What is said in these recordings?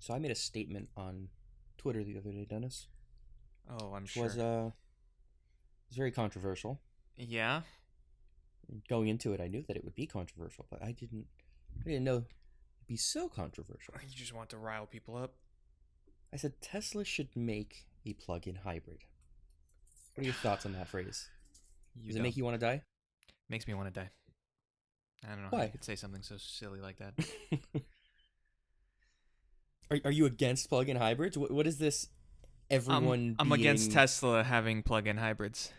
So I made a statement on Twitter the other day, Dennis, Oh, I'm which sure. was very controversial. Yeah? Going into it, I knew that it would be controversial, but I didn't know it'd be so controversial. You just want to rile people up? I said Tesla should make a plug-in hybrid. What are your thoughts on that phrase? You Does it make dumb. you want to die? Makes me want to die. I don't know how you Why? could say something so silly like that. Are you against plug-in hybrids? What is this? Everyone I'm against being Tesla having plug-in hybrids.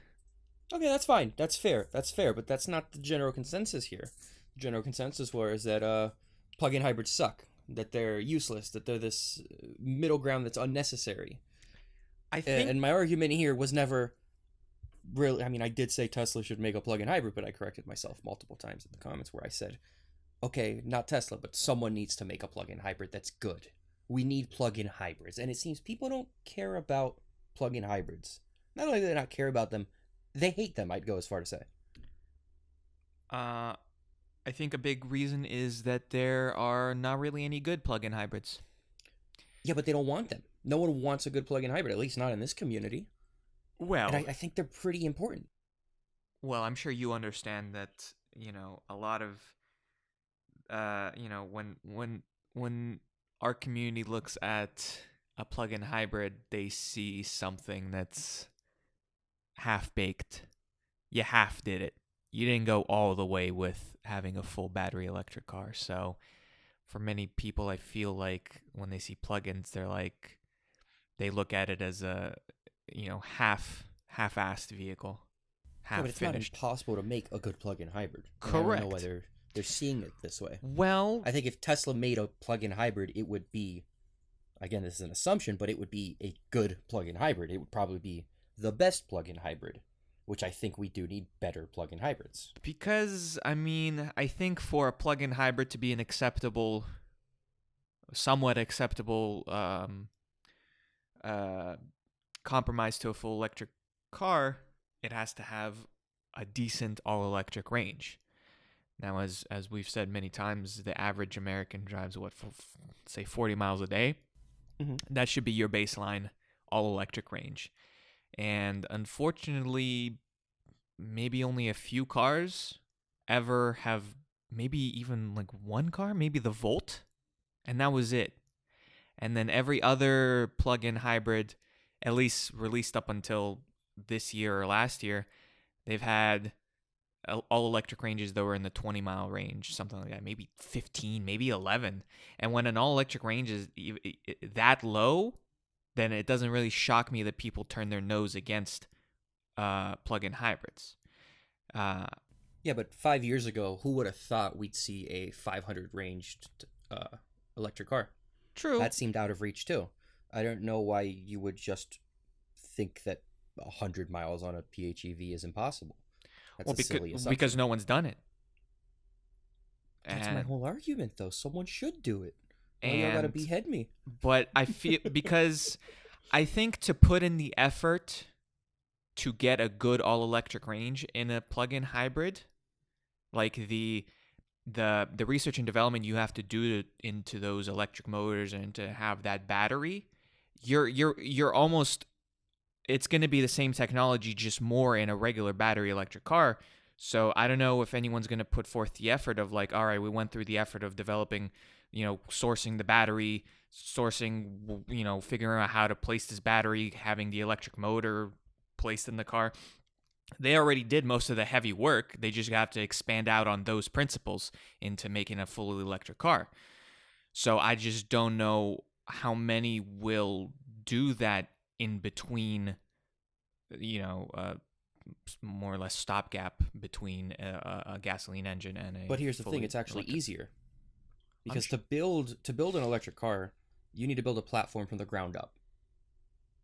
okay. That's fine. That's fair. That's fair. But that's not the general consensus here. The general consensus was that plug-in hybrids suck. That they're useless. That they're this middle ground that's unnecessary. I think And my argument here was never really. I mean, I did say Tesla should make a plug-in hybrid, but I corrected myself multiple times in the comments where I said, okay, not Tesla, but someone needs to make a plug-in hybrid that's good. We need plug-in hybrids, and it seems people don't care about plug-in hybrids. Not only do they not care about them, they hate them. I'd go as far to say. uh I think a big reason is that there are not really any good plug-in hybrids. Yeah, but they don't want them. No one wants a good plug-in hybrid, at least not in this community. And Well, I think they're pretty important. I'm sure you understand that, a lot of when our community looks at a plug-in hybrid, they see something that's half baked. You half did it. You didn't go all the way with having a full battery electric car. So for many people, I feel like when they see plugins, they look at it as a half-assed vehicle, Yeah, half but it's not finished. impossible to make a good plug-in hybrid. And I don't know why Correct. they're seeing it this way. Well, I think if Tesla made a plug-in hybrid, it would be, again, this is an assumption, but it would be a good plug-in hybrid. It would probably be the best plug-in hybrid, which I think we do need better plug-in hybrids. because I think for a plug-in hybrid to be an acceptable, somewhat acceptable uh, compromise to a full electric car, it has to have a decent all electric range. Now, as we've said many times, the average American drives say 40 miles a day. Mm-hmm. That should be your baseline all electric range. And unfortunately, maybe only a few cars ever have, maybe even like one car, maybe the Volt, and that was it. And then every other plug-in hybrid, at least released up until this year or last year, they've had all electric ranges that were in the 20-mile range, something like that, maybe 15, maybe 11. And when an all electric range is that low, then it doesn't really shock me that people turn their nose against plug-in hybrids. Uh, Yeah, but 5 years ago, who would have thought we'd see a 500 ranged uh, electric car? True. That seemed out of reach too. I don't know why you would just think that 100 miles on a PHEV is impossible. That's Well, a silly because assumption. no one's done it, That's my and whole argument, though. Someone should do it. Why y'all gotta and behead me? but I feel because I think to put in the effort to get a good all electric range in a plug-in hybrid, like the research and development you have to do into those electric motors and to have that battery, you're almost, it's going to be the same technology, just more in a regular battery electric car. So I don't know if anyone's going to put forth the effort of like, all right, we went through the effort of developing, sourcing the battery, sourcing, figuring out how to place this battery, having the electric motor placed in the car. They already did most of the heavy work. They just have to expand out on those principles into making a fully electric car. So I just don't know how many will do that in between, you know, uh, more or less stopgap between a gasoline engine and a But here's the thing: fully it's actually electric. easier I'm because sh- to build an electric car, you need to build a platform from the ground up.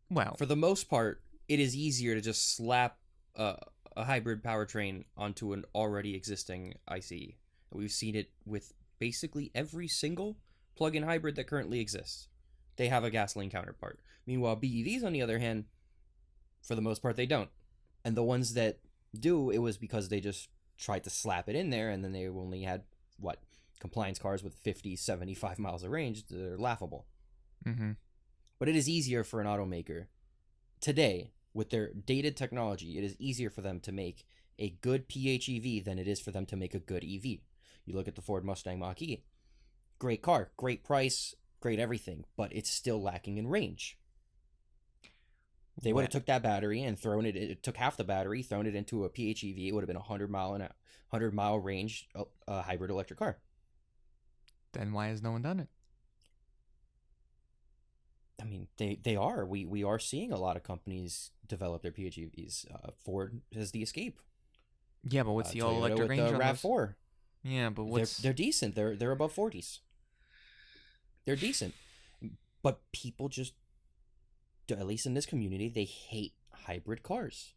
well, For the most part, it is easier to just slap a, a hybrid powertrain onto an already existing ICE. We've seen it with basically every single plug-in hybrid that currently exists. They have a gasoline counterpart. Meanwhile, BEVs, on the other hand, for the most part, they don't. And the ones that do, it was because they just tried to slap it in there, and then they only had, what, compliance cars with 50, 75 miles of range. They're laughable. Mm-hmm. But it is easier for an automaker today with their dated technology. It is easier for them to make a good PHEV than it is for them to make a good EV. You look at the Ford Mustang Mach-E. Great car, great price, great everything, but it's still lacking in range. They would have took that battery and thrown it took half the battery, thrown it into a PHEV, it would have been a 100-mile range hybrid electric car. Then why has no one done it? I mean, they are. We are seeing a lot of companies develop their PHEVs. Ford has the Escape. Yeah, but what's the all electric range with the on those? RAV4? Yeah, but what's They're decent. They're above 40s. They're decent, but people just, at least in this community, they hate hybrid cars,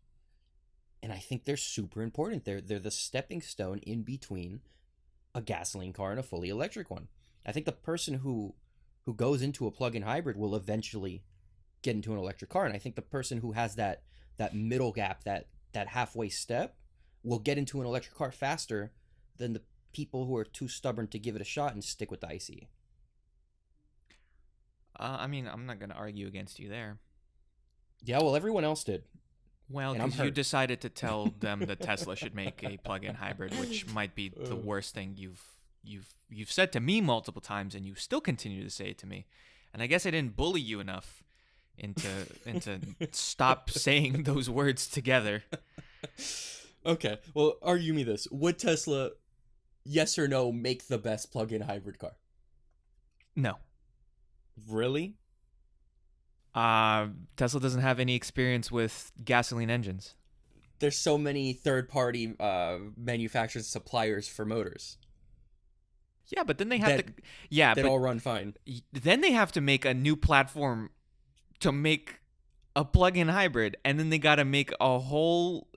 and I think they're super important. They're the stepping stone in between a gasoline car and a fully electric one. I think the person who goes into a plug-in hybrid will eventually get into an electric car, and I think the person who has that middle gap, that halfway step, will get into an electric car faster than the people who are too stubborn to give it a shot and stick with the ICE. I mean, I'm not going to argue against you there. Yeah, well, everyone else did. Well, because you decided to tell them that Tesla should make a plug-in hybrid, which might be the worst thing you've said to me multiple times, and you still continue to say it to me. And I guess I didn't bully you enough into stop saying those words together. Okay, well, argue me this. Would Tesla, yes or no, make the best plug-in hybrid car? No. Really? Tesla doesn't have any experience with gasoline engines. There's so many third-party manufacturers, suppliers for motors. Yeah, but then they have to... Yeah, that all run fine. Then they have to make a new platform to make a plug-in hybrid, and then they got to make a whole,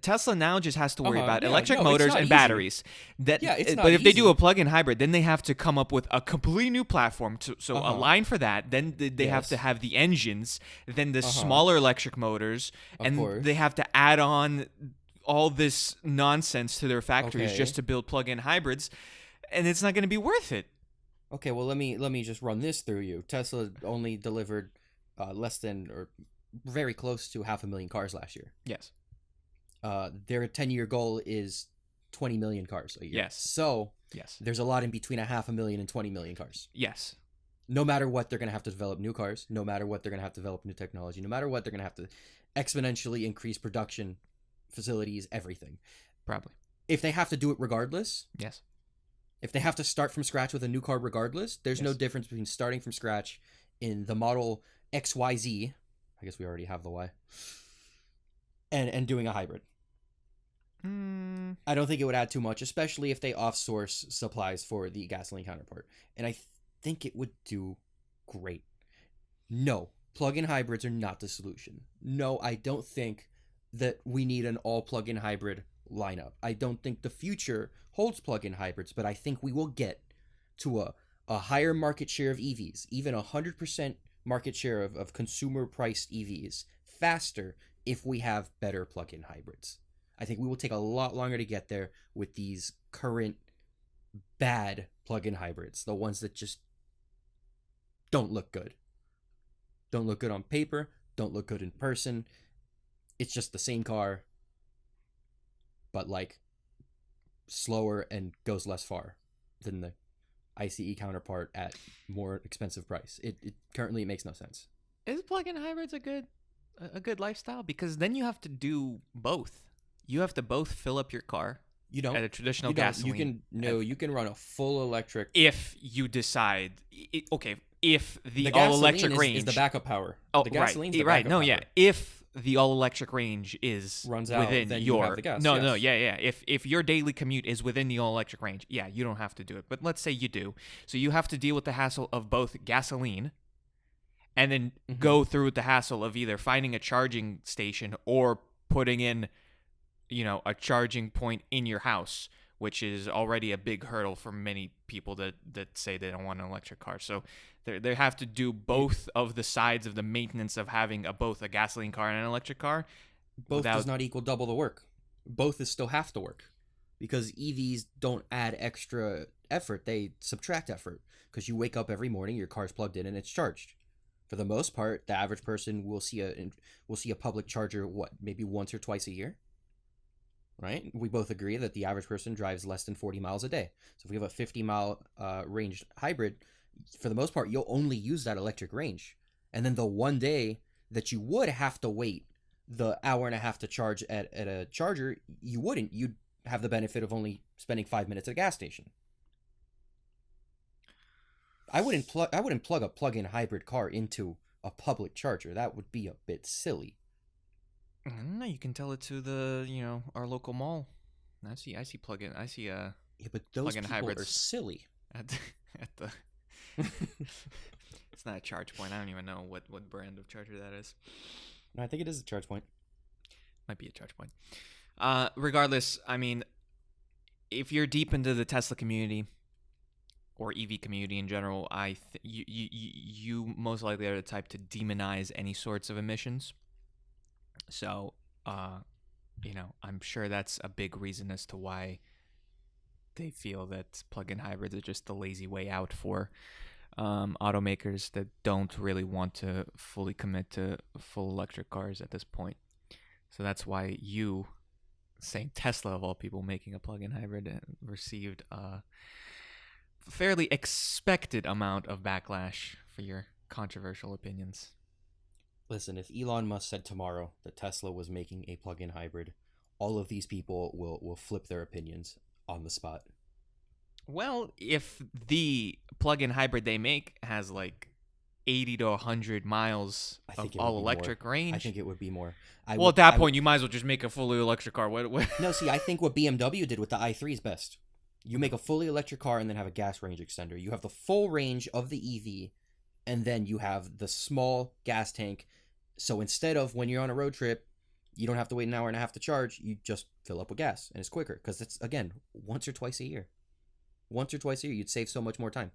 Tesla now just has to worry about electric motors and batteries. It's not but if easy. they do a plug-in hybrid, then they have to come up with a completely new platform to align for that. Then they have to have the engines, then the smaller electric motors, and they have to add on all this nonsense to their factories just to build plug-in hybrids, and it's not going to be worth it. Okay, well, let me just run this through you. Tesla only delivered less than or very close to 500,000 cars last year. Yes. Their 10-year goal is 20 million cars a year. Yes. So yes, there's a lot in between 500,000 and 20 million cars. Yes. No matter what, they're going to have to develop new cars. No matter what, they're going to have to develop new technology. No matter what, they're going to have to exponentially increase production facilities, everything. Probably. If they have to do it regardless. Yes. If they have to start from scratch with a new car regardless, there's no difference between starting from scratch in the model XYZ. I guess we already have the Y. And doing a hybrid. I don't think it would add too much, especially if they off-source supplies for the gasoline counterpart. And I think it would do great. No, plug-in hybrids are not the solution. No, I don't think that we need an all plug-in hybrid lineup. I don't think the future holds plug-in hybrids, but I think we will get to a higher market share of EVs, even 100% market share of consumer-priced EVs, faster if we have better plug-in hybrids. I think we will take a lot longer to get there with these current bad plug-in hybrids, the ones that just don't look good. Don't look good on paper, don't look good in person. It's just the same car, but slower and goes less far than the ICE counterpart at more expensive price. It currently makes no sense. Is plug-in hybrids a good lifestyle? Because then you have to do both. You have to both fill up your car. You don't. At a traditional gasoline. You can run a full electric. If you decide, if the all electric range is the backup power. Oh, the gasoline, right. No, yeah. If the all electric range is runs out within then your you have the gas. Yeah. If your daily commute is within the all electric range, yeah, you don't have to do it. But let's say you do, so you have to deal with the hassle of both gasoline, and then go through with the hassle of either finding a charging station or putting in, a charging point in your house, which is already a big hurdle for many people that say they don't want an electric car. So they have to do both of the sides of the maintenance of having both a gasoline car and an electric car. Both does not equal double the work. Both is still half the work. because EVs don't add extra effort, they subtract effort. Because you wake up every morning, your car's plugged in and it's charged. For the most part, the average person will see a public charger maybe once or twice a year, right? We both agree that the average person drives less than 40 miles a day. So if we have a 50-mile range hybrid, for the most part, you'll only use that electric range. And then the one day that you would have to wait the hour and a half to charge at a charger, you wouldn't. You'd have the benefit of only spending 5 minutes at a gas station. I wouldn't plug a plug-in hybrid car into a public charger. That would be a bit silly. No, you can tell it to our local mall. I see plug-in. I see Yeah, but those plug-in people hybrids are silly. at the. It's not a charge point. I don't even know what brand of charger that is. No, I think it is a charge point. Might be a charge point. Regardless, I mean, if you're deep into the Tesla community or EV community in general, you most likely are the type to demonize any sorts of emissions. So, I'm sure that's a big reason as to why they feel that plug-in hybrids are just the lazy way out for automakers that don't really want to fully commit to full electric cars at this point. So that's why you, saying Tesla of all people making a plug-in hybrid, received a fairly expected amount of backlash for your controversial opinions. Listen, if Elon Musk said tomorrow that Tesla was making a plug-in hybrid, all of these people will flip their opinions on the spot. Well, if the plug-in hybrid they make has like 80 to 100 miles of all-electric range, I think it would be more. At that point, you might as well just make a fully electric car. No, see, I think what BMW did with the i3 is best. You make a fully electric car and then have a gas range extender. You have the full range of the EV, and then you have the small gas tank. So instead of when you're on a road trip, you don't have to wait an hour and a half to charge. You just fill up with gas, and it's quicker because it's, again, once or twice a year. Once or twice a year, you'd save so much more time.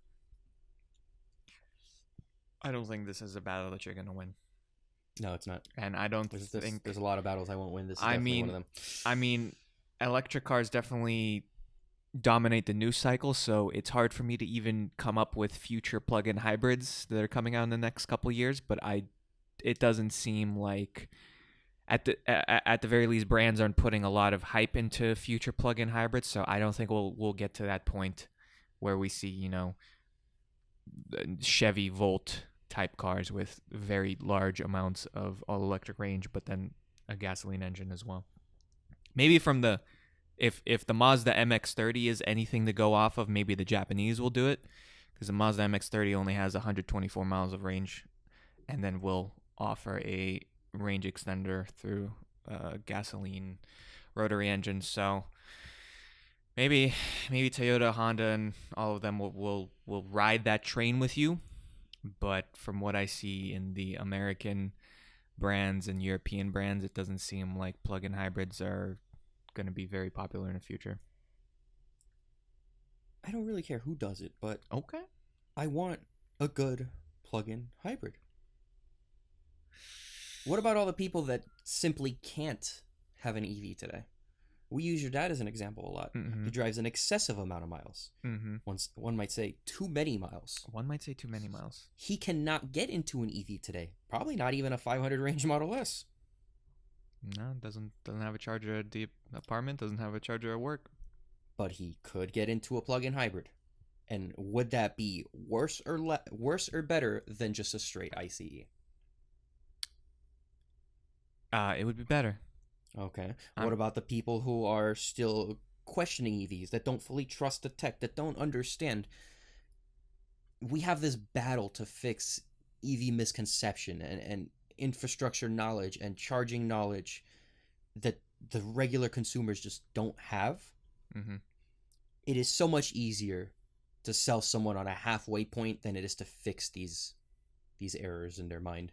I don't think this is a battle that you're going to win. No, it's not. And I don't think... There's a lot of battles I won't win. This is definitely one of them. I mean, electric cars definitely dominate the news cycle, so it's hard for me to even come up with future plug-in hybrids that are coming out in the next couple of years, but it doesn't seem like... At the very least, brands aren't putting a lot of hype into future plug-in hybrids, so I don't think we'll get to that point where we see, Chevy Volt type cars with very large amounts of all-electric range, but then a gasoline engine as well. Maybe if the Mazda MX-30 is anything to go off of, maybe the Japanese will do it, because the Mazda MX-30 only has 124 miles of range, and then will offer a range extender through gasoline rotary engines. So maybe Toyota, Honda, and all of them will ride that train with you. But from what I see in the American brands and European brands, it doesn't seem like plug-in hybrids are going to be very popular in the future. I don't really care who does it, but okay, I want a good plug-in hybrid. What about all the people that simply can't have an EV today? We use your dad as an example a lot. Mm-hmm. He drives an excessive amount of miles. Mm-hmm. One might say too many miles. One might say too many miles. He cannot get into an EV today. Probably not even a 500 range Model S. No, doesn't have a charger at the apartment. Doesn't have a charger at work. But he could get into a plug-in hybrid. And would that be worse or better than just a straight ICE? It would be better. Okay. What about the people who are still questioning EVs, that don't fully trust the tech, that don't understand? We have this battle to fix EV misconception and infrastructure knowledge and charging knowledge that the regular consumers just don't have. Mm-hmm. It is so much easier to sell someone on a halfway point than it is to fix these errors in their mind.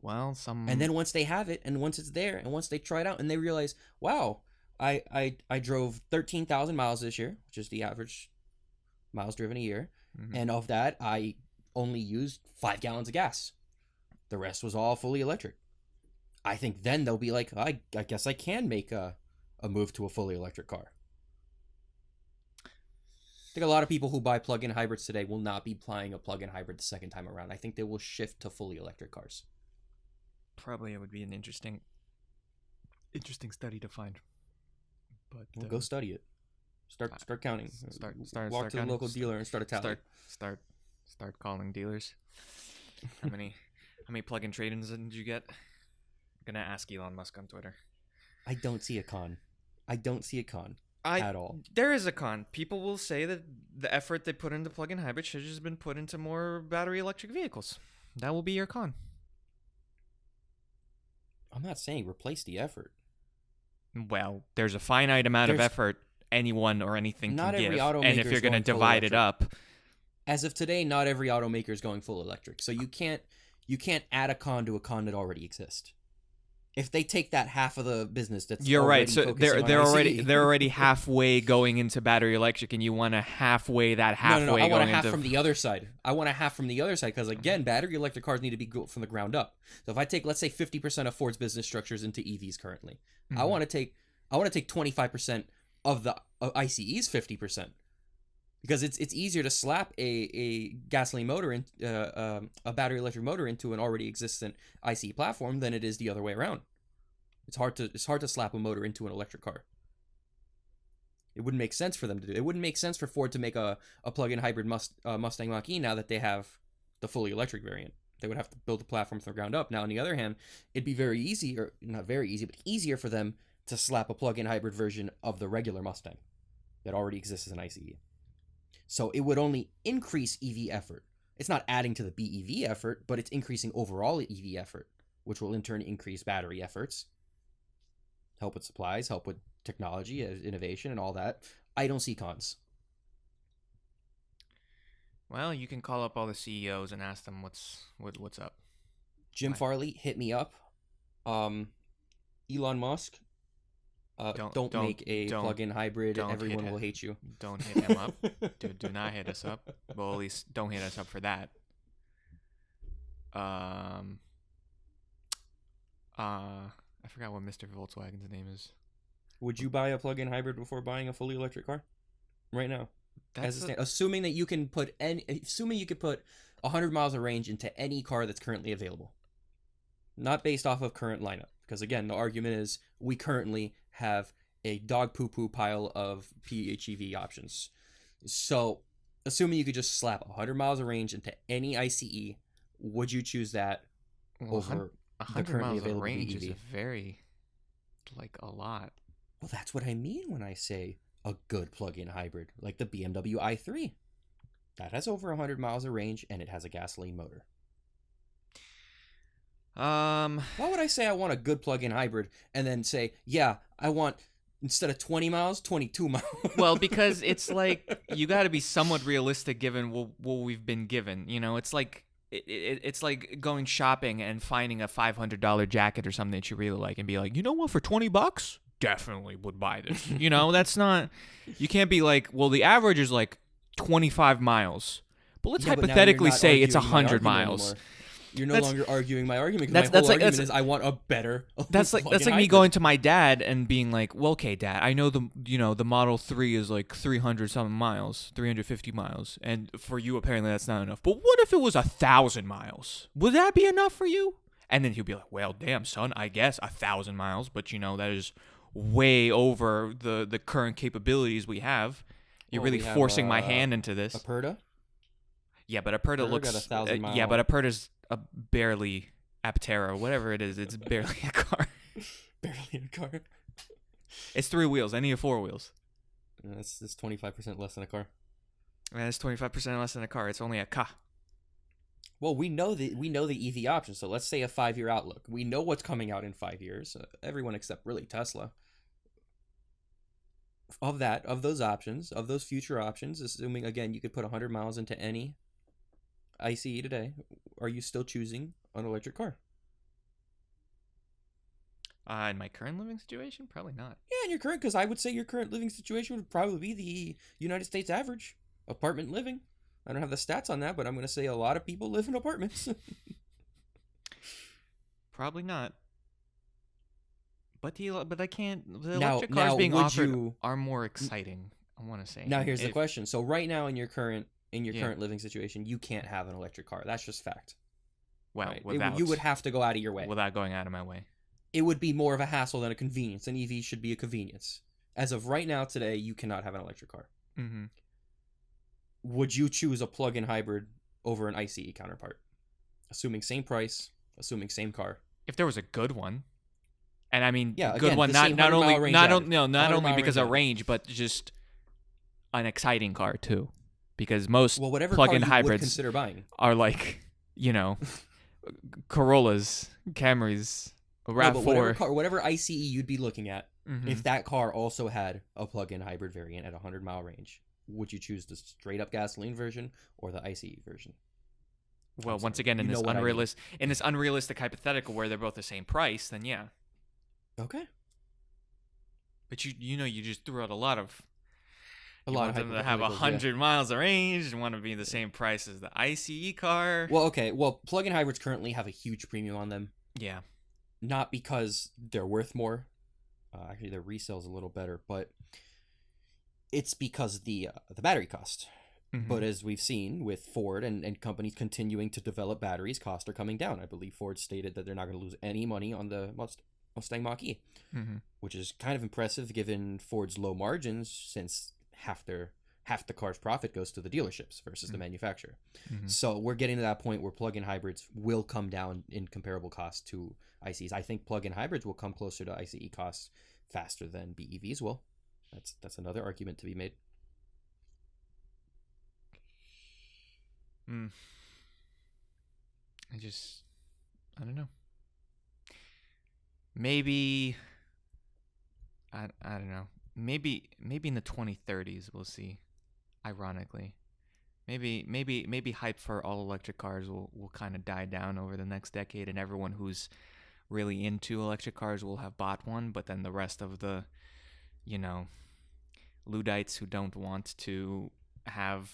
Well, and then once they have it, and once it's there, and once they try it out, and they realize, wow, I drove 13,000 miles this year, which is the average miles driven a year, mm-hmm. and of that, I only used 5 gallons of gas. The rest was all fully electric. I think then they'll be like, I guess I can make a a move to a fully electric car. I think a lot of people who buy plug-in hybrids today will not be buying a plug-in hybrid the second time around. I think they will shift to fully electric cars. Probably it would be an interesting study to find. But Well, go study it. Start counting. Walk to the local dealer and start a tally. Start calling dealers. How many plug-in trade-ins did you get? I'm gonna ask Elon Musk on Twitter. I don't see a con. At all. There is a con. People will say that the effort they put into plug-in hybrids should have just been put into more battery electric vehicles. That will be your con. I'm not saying replace the effort. Well, there's a finite amount of effort anyone or anything not can every give, automaker and if you're going to divide it up, as of today, not every automaker is going full electric. So you can't add a con to a con that already exists. If they take that half of the business that's you're right. So they're ICE, already halfway going into battery electric, and you want to halfway that halfway. No. I want a half into... from the other side. Because again, battery electric cars need to be built from the ground up. So if I take, let's say, 50% of Ford's business structures into EVs currently, I want to take 25% of the ICE's 50%. Because it's easier to slap a gasoline motor in a battery electric motor into an already existent ICE platform than it is the other way around. It's hard to slap a motor into an electric car. It wouldn't make sense for them to do. It wouldn't make sense for Ford to make a plug-in hybrid Mustang Mach-E now that they have the fully electric variant. They would have to build the platform from the ground up. Now, on the other hand, it'd be very easy, or not very easy, but easier for them to slap a plug-in hybrid version of the regular Mustang that already exists as an ICE. So it would only increase EV effort. It's not adding to the BEV effort, but it's increasing overall EV effort, which will in turn increase battery efforts, help with supplies, help with technology, innovation, and all that. I don't see cons. Well, you can call up all the CEOs and ask them what's up. Jim Farley, hit me up. Elon Musk, don't make a plug-in hybrid. Everyone will hate you. Don't hit him up. Do not hit us up. Well, at least don't hit us up for that. I forgot what Mr. Volkswagen's name is. Would you buy a plug-in hybrid before buying a fully electric car? Right now. Assuming that you can put 100 miles of range into any car that's currently available. Not based off of current lineup. Because again, the argument is we currently have a dog poo-poo pile of PHEV options. So, assuming you could just slap 100 miles of range into any ICE, would you choose that over the currently available range BEV? Is a lot. Well, that's what I mean when I say a good plug-in hybrid, like the BMW i3. That has over 100 miles of range, and it has a gasoline motor. Why would I say I want a good plug-in hybrid and then say, yeah, I want, instead of 20 miles, 22 miles? Well, because it's like, you got to be somewhat realistic given what we've been given. You know, it's like it's like going shopping and finding a $500 jacket or something that you really like and be like, you know what, for $20, definitely would buy this. You know, that's not, you can't be like, well, the average is like 25 miles. But let's hypothetically say it's 100 miles. Anymore. You're no longer arguing my argument because my whole argument is I want a better. That's like me going to my dad and being like, "Well, okay, Dad, I know the Model 3 is like 300 something miles, 350 miles, and for you apparently that's not enough. But what if it was 1,000 miles? Would that be enough for you?" And then he'll be like, "Well, damn, son, I guess 1,000 miles, but that is way over the current capabilities we have. You're really forcing my hand into this." A Perda? Yeah, but a Perda looks. Got 1,000 miles. Yeah, but a Perda's a barely Aptera, whatever it is. It's barely a car. Barely a car. It's 3 wheels. I need 4 wheels. That's 25% less than a car. That's 25% less than a car. It's only a car. Well, we know the EV option. So let's say a 5-year outlook. We know what's coming out in 5 years. Everyone except really Tesla. Of those options, of those future options, assuming again you could put 100 miles into any ICE today, are you still choosing an electric car? In my current living situation, probably not. Yeah, in your current, because I would say your current living situation would probably be the United States average apartment living. I don't have the stats on that, but I'm going to say a lot of people live in apartments. Probably not. But I can't. The Now, electric cars being would offered you? are more exciting. I want to say. Now, here's the If question. So, right now in your current yeah, living situation, you can't have an electric car. That's just fact. well, Right? You without would have to go out of your way. without going out of my way. It would be more of a hassle than a convenience. An EV should be a convenience. As of right now, today, you cannot have an electric car. Mm-hmm. Would you choose a plug-in hybrid over an ICE counterpart? Assuming same price, assuming same car. If there was a good one, and I mean, Yeah, good again, one, the not same not 100 only mile range not average. on, no, not 100 only mile because of average. range, but just an exciting car too. Because most Well, whatever car plug-in you would hybrids consider buying. are like, Corollas, Camrys, a No, but RAV4. whatever ICE you'd be looking at, Mhm. if that car also had a plug-in hybrid variant at a 100-mile range, would you choose the straight-up gasoline version or the ICE version? Well, I'm once sorry. again, You know what I mean. in this unrealistic hypothetical where they're both the same price, then yeah. Okay. But you just threw out a lot of. A You lot want of them to have hypotheticals, yeah. 100 miles of range. You want to be the same price as the ICE car. Well, okay. Well, plug-in hybrids currently have a huge premium on them. Yeah. Not because they're worth more. Actually, their resale's a little better, but it's because the battery cost. Mhm. But as we've seen with Ford and companies continuing to develop batteries, costs are coming down. I believe Ford stated that they're not going to lose any money on the Mustang Mach-E, Mhm. which is kind of impressive given Ford's low margins, since half the car's profit goes to the dealerships versus the manufacturer. Mhm. So we're getting to that point where plug-in hybrids will come down in comparable cost to ICEs. I think plug-in hybrids will come closer to ICE costs faster than BEVs will. That's another argument to be made. Mm. I don't know. Maybe I don't know. Maybe in the 2030s we'll see. Ironically, maybe hype for all electric cars will kind of die down over the next decade, and everyone who's really into electric cars will have bought one. But then the rest of the, Luddites who don't want to have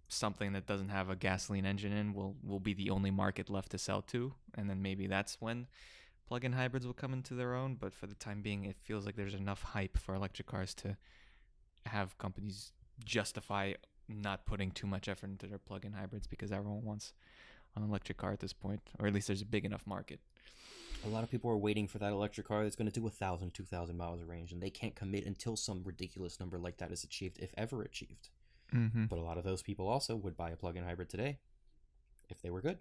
something that doesn't have a gasoline engine in will be the only market left to sell to, and then maybe that's when plug-in hybrids will come into their own. But for the time being, it feels like there's enough hype for electric cars to have companies justify not putting too much effort into their plug-in hybrids, because everyone wants an electric car at this point, or at least there's a big enough market. A lot of people are waiting for that electric car that's going to do 1,000, 2,000 miles of range, and they can't commit until some ridiculous number like that is achieved, if ever achieved. Mm-hmm. But a lot of those people also would buy a plug-in hybrid today if they were good.